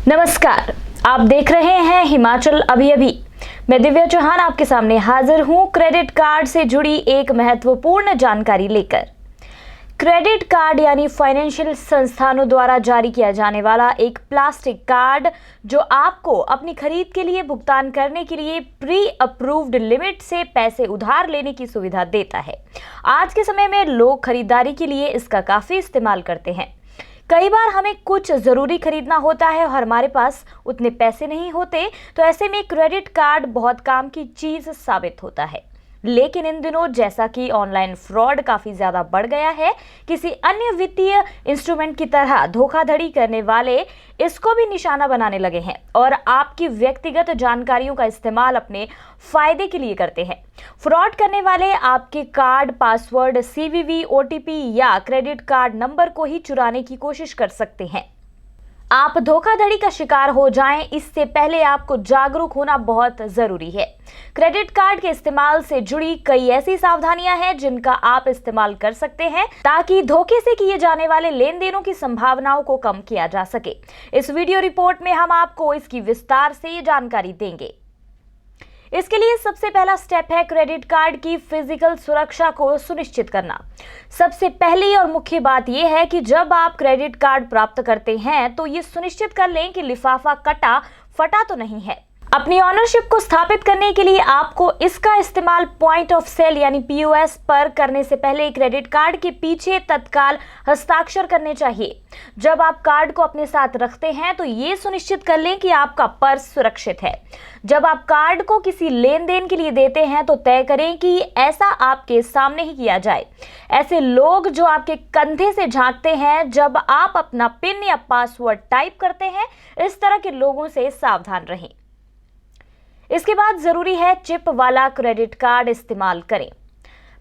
नमस्कार, आप देख रहे हैं हिमाचल अभी अभी। मैं दिव्या चौहान आपके सामने हाजिर हूं क्रेडिट कार्ड से जुड़ी एक महत्वपूर्ण जानकारी लेकर। क्रेडिट कार्ड यानी फाइनेंशियल संस्थानों द्वारा जारी किया जाने वाला एक प्लास्टिक कार्ड जो आपको अपनी खरीद के लिए भुगतान करने के लिए प्री अप्रूव्ड लिमिट से पैसे उधार लेने की सुविधा देता है। आज के समय में लोग खरीदारी के लिए इसका काफी इस्तेमाल करते हैं। कई बार हमें कुछ ज़रूरी खरीदना होता है और हमारे पास उतने पैसे नहीं होते, तो ऐसे में क्रेडिट कार्ड बहुत काम की चीज़ साबित होता है। लेकिन इन दिनों जैसा कि ऑनलाइन फ्रॉड काफ़ी ज़्यादा बढ़ गया है, किसी अन्य वित्तीय इंस्ट्रूमेंट की तरह धोखाधड़ी करने वाले इसको भी निशाना बनाने लगे हैं और आपकी व्यक्तिगत जानकारियों का इस्तेमाल अपने फायदे के लिए करते हैं। फ्रॉड करने वाले आपके कार्ड, पासवर्ड, CVV, OTP या क्रेडिट कार्ड नंबर को ही चुराने की कोशिश कर सकते हैं। आप धोखाधड़ी का शिकार हो जाएं, इससे पहले आपको जागरूक होना बहुत जरूरी है। क्रेडिट कार्ड के इस्तेमाल से जुड़ी कई ऐसी सावधानियां हैं जिनका आप इस्तेमाल कर सकते हैं ताकि धोखे से किए जाने वाले लेन देनों की संभावनाओं को कम किया जा सके। इस वीडियो रिपोर्ट में हम आपको इसकी विस्तार से जानकारी देंगे। इसके लिए सबसे पहला स्टेप है क्रेडिट कार्ड की फिजिकल सुरक्षा को सुनिश्चित करना। सबसे पहली और मुख्य बात यह है कि जब आप क्रेडिट कार्ड प्राप्त करते हैं तो ये सुनिश्चित कर लें कि लिफाफा कटा फटा तो नहीं है। अपनी ऑनरशिप को स्थापित करने के लिए आपको इसका इस्तेमाल पॉइंट ऑफ सेल यानी POS पर करने से पहले क्रेडिट कार्ड के पीछे तत्काल हस्ताक्षर करने चाहिए। जब आप कार्ड को अपने साथ रखते हैं तो ये सुनिश्चित कर लें कि आपका पर्स सुरक्षित है। जब आप कार्ड को किसी लेन देन के लिए देते हैं तो तय करें कि ऐसा आपके सामने ही किया जाए। ऐसे लोग जो आपके कंधे से झांकते हैं जब आप अपना पिन या पासवर्ड टाइप करते हैं, इस तरह के लोगों से सावधान रहें। इसके बाद जरूरी है चिप वाला क्रेडिट कार्ड इस्तेमाल करें।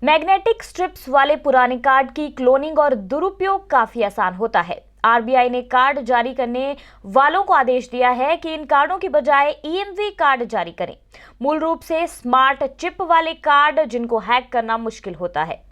मैग्नेटिक स्ट्रिप्स वाले पुराने कार्ड की क्लोनिंग और दुरुपयोग काफी आसान होता है। RBI ने कार्ड जारी करने वालों को आदेश दिया है कि इन कार्डों की बजाय EMV कार्ड जारी करें। मूल रूप से स्मार्ट चिप वाले कार्ड जिनको हैक करना मुश्किल होता है।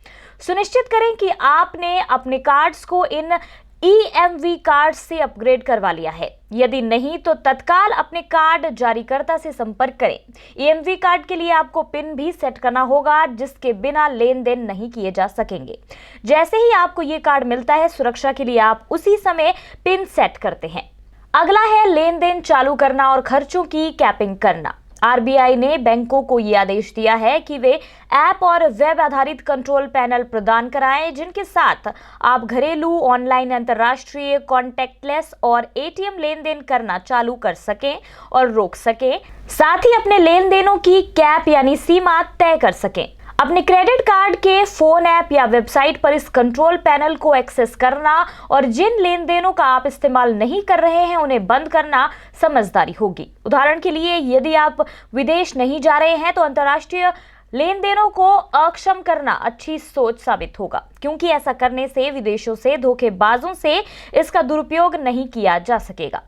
सुनिश्चित करें कि आपने अपने कार्ड्स को इन EMV कार्ड से अपग्रेड करवा लिया है। यदि नहीं तो तत्काल अपने कार्ड जारीकर्ता से संपर्क करें। EMV कार्ड के लिए आपको पिन भी सेट करना होगा जिसके बिना लेन देन नहीं किए जा सकेंगे। जैसे ही आपको ये कार्ड मिलता है, सुरक्षा के लिए आप उसी समय पिन सेट करते हैं। अगला है लेन देन चालू करना और खर्चों की कैपिंग करना। RBI ने बैंकों को ये आदेश दिया है कि वे ऐप और वेब आधारित कंट्रोल पैनल प्रदान कराएं जिनके साथ आप घरेलू, ऑनलाइन, अंतर्राष्ट्रीय, कॉन्टैक्टलेस और ATM लेन देन करना चालू कर सकें और रोक सकें। साथ ही अपने लेन देनों की कैप यानी सीमा तय कर सकें। अपने क्रेडिट कार्ड के फोन ऐप या वेबसाइट पर इस कंट्रोल पैनल को एक्सेस करना और जिन लेन देनों का आप इस्तेमाल नहीं कर रहे हैं उन्हें बंद करना समझदारी होगी। उदाहरण के लिए, यदि आप विदेश नहीं जा रहे हैं तो अंतर्राष्ट्रीय लेन देनों को अक्षम करना अच्छी सोच साबित होगा, क्योंकि ऐसा करने से विदेशों से धोखेबाजों से इसका दुरुपयोग नहीं किया जा सकेगा।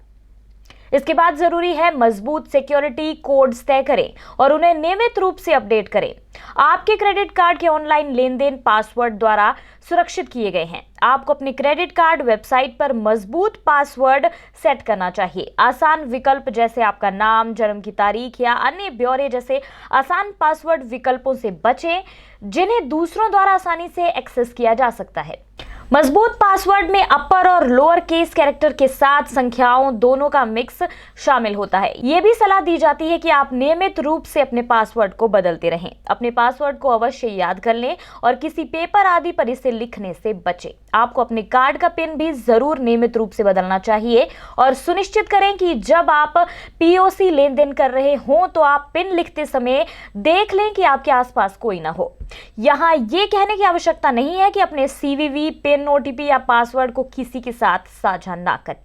इसके बाद जरूरी है मजबूत सिक्योरिटी कोड्स तय करें और उन्हें नियमित रूप से अपडेट करें। आपके क्रेडिट कार्ड के ऑनलाइन लेन देन पासवर्ड द्वारा सुरक्षित किए गए हैं। आपको अपने क्रेडिट कार्ड वेबसाइट पर मजबूत पासवर्ड सेट करना चाहिए। आसान विकल्प जैसे आपका नाम, जन्म की तारीख या अन्य ब्यौरे जैसे आसान पासवर्ड विकल्पों से बचें जिन्हें दूसरों द्वारा आसानी से एक्सेस किया जा सकता है। मजबूत पासवर्ड में अपर और लोअर केस कैरेक्टर के साथ संख्याओं दोनों का मिक्स शामिल होता है। यह भी सलाह दी जाती है कि आप नियमित रूप से अपने पासवर्ड को बदलते रहें। अपने पासवर्ड को अवश्य याद कर लें और किसी पेपर आदि पर इसे लिखने से बचें। आपको अपने कार्ड का पिन भी जरूर नियमित रूप से बदलना चाहिए और सुनिश्चित करें कि जब आप POC लेन देन कर रहे हों तो आप पिन लिखते समय देख लें कि आपके आसपास कोई ना हो। यहाँ ये कहने की आवश्यकता नहीं है कि अपने CVV, पिन, OTP या पासवर्ड को किसी के साथ साझा ना करें।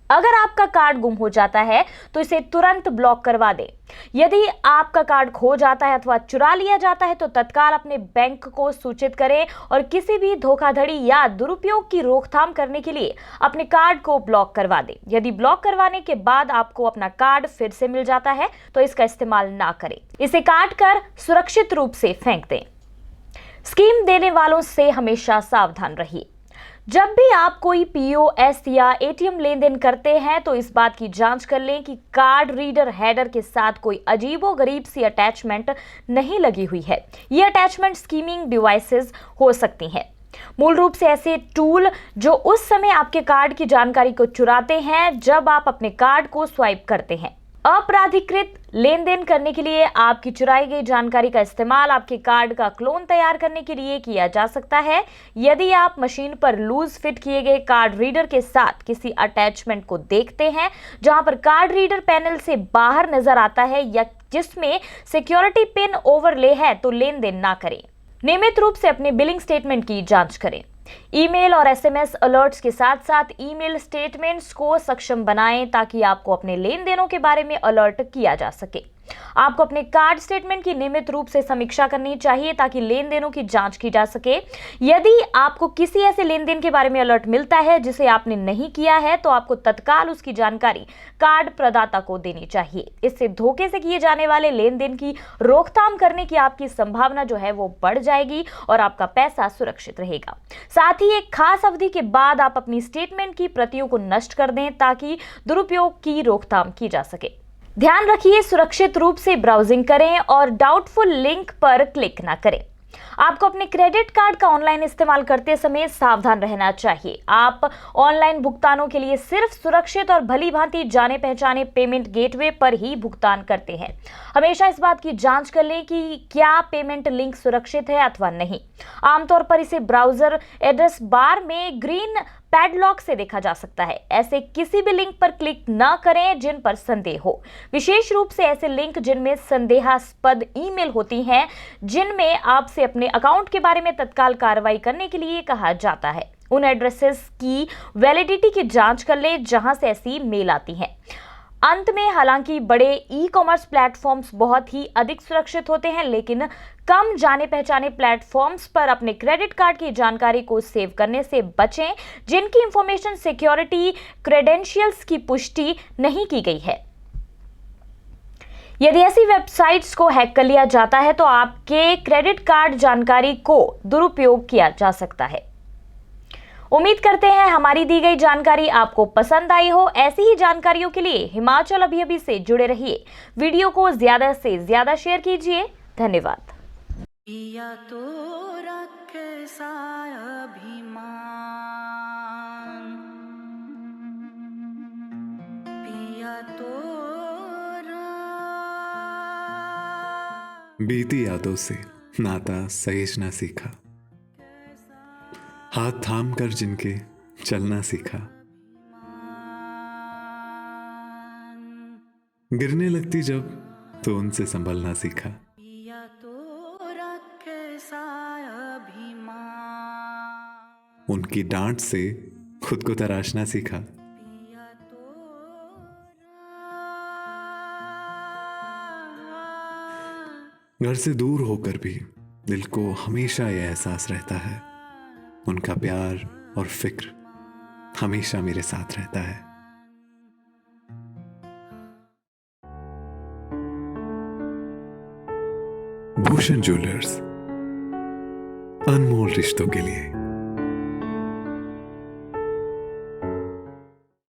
अगर आपका कार्ड गुम हो जाता है तो इसे तुरंत ब्लॉक करवा दें। यदि आपका कार्ड खो जाता है अथवा चुरा लिया जाता है तो तत्काल अपने बैंक को सूचित करें और किसी भी धोखाधड़ी या दुरुपयोग की रोकथाम करने के लिए अपने कार्ड को ब्लॉक करवा दें। यदि ब्लॉक करवाने के बाद आपको अपना कार्ड फिर से मिल जाता है तो इसका इस्तेमाल ना करें। इसे काट कर सुरक्षित रूप से फेंक दें। स्कीम देने वालों से हमेशा सावधान रहिए। जब भी आप कोई पीओएस या एटीएम लेन देन करते हैं तो इस बात की जांच कर लें कि कार्ड रीडर हेडर के साथ कोई अजीबोगरीब सी अटैचमेंट नहीं लगी हुई है। ये अटैचमेंट स्कीमिंग डिवाइसेस हो सकती हैं। मूल रूप से ऐसे टूल जो उस समय आपके कार्ड की जानकारी को चुराते हैं जब आप अपने कार्ड को स्वाइप करते हैं। अपराधिकृत लेन देन करने के लिए आपकी चुराई गई जानकारी का इस्तेमाल आपके कार्ड का क्लोन तैयार करने के लिए किया जा सकता है। यदि आप मशीन पर लूज फिट किए गए कार्ड रीडर के साथ किसी अटैचमेंट को देखते हैं जहां पर कार्ड रीडर पैनल से बाहर नजर आता है या जिसमें सिक्योरिटी पिन ओवरले है तो लेन देन ना करें। नियमित रूप से अपने बिलिंग स्टेटमेंट की जांच करें। ईमेल और एसएमएस अलर्ट्स के साथ साथ ईमेल स्टेटमेंट्स को सक्षम बनाएं ताकि आपको अपने लेन देनों के बारे में अलर्ट किया जा सके। आपको अपने कार्ड स्टेटमेंट की नियमित रूप से समीक्षा करनी चाहिए ताकि लेन देनों की जांच की जा सके। यदि आपको किसी ऐसे लेन देन के बारे में अलर्ट मिलता है जिसे आपने नहीं किया है तो आपको तत्काल उसकी जानकारी कार्ड प्रदाता को देनी चाहिए। इससे धोखे से किए जाने वाले लेन देन की रोकथाम करने की आपकी संभावना जो है वो बढ़ जाएगी और आपका पैसा सुरक्षित रहेगा। साथ ही एक खास अवधि के बाद आप अपनी स्टेटमेंट की प्रतियों को नष्ट कर दें ताकि दुरुपयोग की रोकथाम की जा सके। ध्यान रखिए, सुरक्षित रूप से ब्राउजिंग करें और डाउटफुल लिंक पर क्लिक ना करें। आपको अपने क्रेडिट कार्ड का ऑनलाइन इस्तेमाल करते समय सावधान रहना चाहिए। आप ऑनलाइन भुगतानों के लिए सिर्फ सुरक्षित और भली भांति जाने पहचाने पेमेंट गेटवे पर ही भुगतान करते हैं। हमेशा इस बात की जांच कर लें कि क्या पेमेंट लिंक सुरक्षित है अथवा नहीं। आमतौर पर इसे ब्राउजर एड्रेस बार में ग्रीन पैडलॉक से देखा जा सकता है। ऐसे किसी भी लिंक पर क्लिक न करें जिन पर संदेह हो, विशेष रूप से ऐसे लिंक जिनमें संदेहास्पद ईमेल होती हैं, जिनमें आपसे अपने अकाउंट के बारे में तत्काल कार्रवाई करने के लिए कहा जाता है। उन एड्रेसेस की वैलिडिटी की जांच कर लें जहां से ऐसी मेल आती है। अंत में, हालांकि बड़े ई कॉमर्स प्लेटफॉर्म्स बहुत ही अधिक सुरक्षित होते हैं, लेकिन कम जाने पहचाने प्लेटफॉर्म्स पर अपने क्रेडिट कार्ड की जानकारी को सेव करने से बचें जिनकी इंफॉर्मेशन सिक्योरिटी क्रेडेंशियल्स की पुष्टि नहीं की गई है। यदि ऐसी वेबसाइट्स को हैक कर लिया जाता है तो आपके क्रेडिट कार्ड जानकारी को दुरुपयोग किया जा सकता है। उम्मीद करते हैं हमारी दी गई जानकारी आपको पसंद आई हो। ऐसी ही जानकारियों के लिए हिमाचल अभी से जुड़े रहिए। वीडियो को ज्यादा से ज्यादा शेयर कीजिए। धन्यवाद। पिया तो रखे सा अभिमान, पिया तो बीती यादों से नाता सहेजना सीखा, हाथ थाम कर जिनके चलना सीखा, गिरने लगती जब तो उनसे संभलना सीखा। पिया तो रखे सा अभिमान, उनकी डांट से खुद को तराशना सीखा। पिया तो घर से दूर होकर भी दिल को हमेशा यह एहसास रहता है, उनका प्यार और फिक्र हमेशा मेरे साथ रहता है। भूषण ज्वेलर्स, अनमोल रिश्तों के लिए।